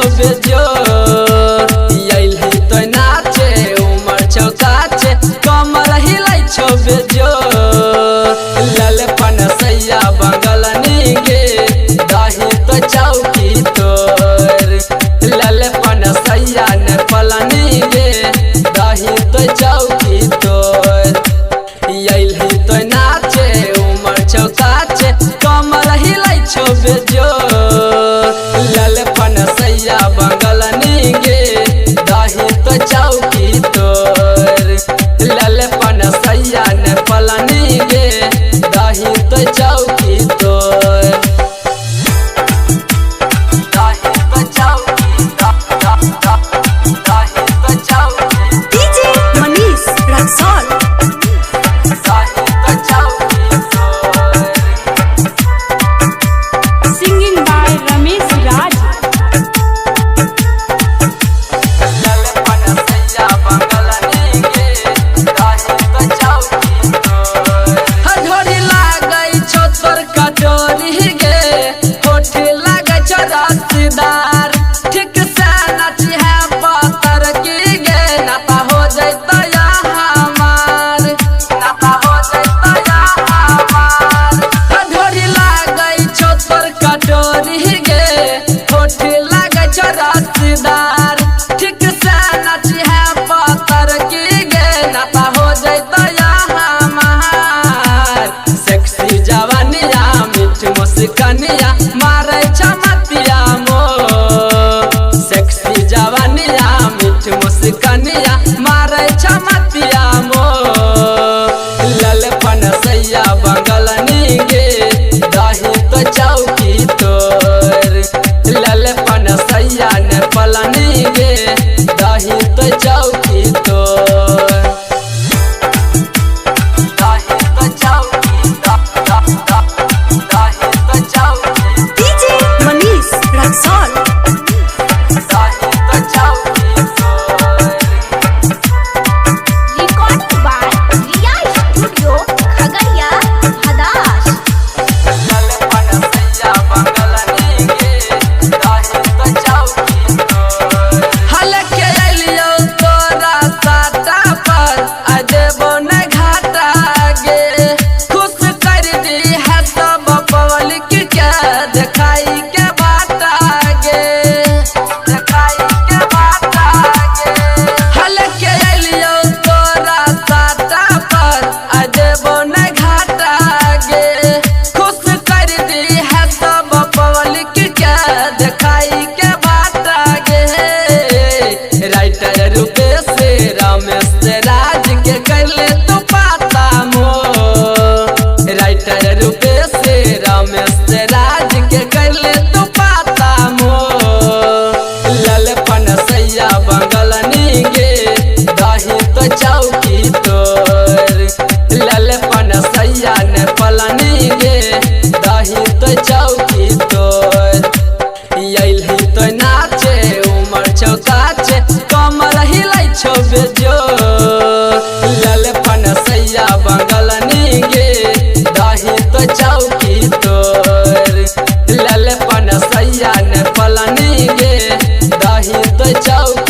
छबे जो यही तो नाचे उमर चौकाचे कमर हिलाई छबे जो ललपन सैया बगल नीगे दही तो चौकी तोर ललपन सैया ने पलनी गे दही तो चौकी तोर यही तो नाचे उमर चौकाचे कमर हिलाई छबे जो ललपन सैया बगल नीगे दही तो चौकी तोर ललपन सैया ने पलनी गे दही तो चौकी तोर दही तो चौकी दही तो चौकी DJ Manish Raksol. दही तो चौकी तोर Singing by Ramesh Raj. ललपन सैया बगल नीगे दही तो चौकी तोर हथौड़ी लागै छो तोर कटोरी गे होठ लागै छो रसदार ठीक से नाची है पातर की गे नाता हो जैतो या हमार नाता हो जैतो या हमार हथौड़ी लागै छो तोर कटोरी गे होठ लागै छो रसदार ठीक से नाची है पातर की गे नाता हो जैतो या हमार सेक्सी जवानिया मीठ मुस्कानिया मारे चमतिया मो सेक्सी जवानिया मीठ मुस्कानिया मारे चमतिया मो ललपन सैया बगल नीगे दही तो चौकी तोर ललपन सैया ने पलनी गे दही तो चौकी तोर दही तो चौकी दही तो चौकी DJ Manish Raksol. दही तो चौकी तोर Recording by Riya Studio, Khagariya, Hadash. ललपन सैया बगल नीगे दही तो चौकी तोर हलके अलियो तोरा साटा पर आ देबो न घाटा गे खुश कर दी है सब पब्लिक के देखाई के बाटा गे देखाई के बाटा गे हलके अलियो तोरा साटा पर आ देबो न घाटा गे खुश कर दी है सब पब्लिक के देखाई के बाटा गे राइटर रूपेश रमेश राज के कर ले तो पाता मो राइटर रूपेश रमेश राज के कर ले तो पाता मो ललपन सैया बगल नीगे दही तो चौकी तोर ललपन सैया ने पलनी गे दही तो चौकी तोर यही तो नाचे उमर चौकाचे कमर हिलाई छबे जो ललपन सैया बगल नीगे दही तो चौकी तोर ललपन सैया ने पलनी गे दही तो चौकी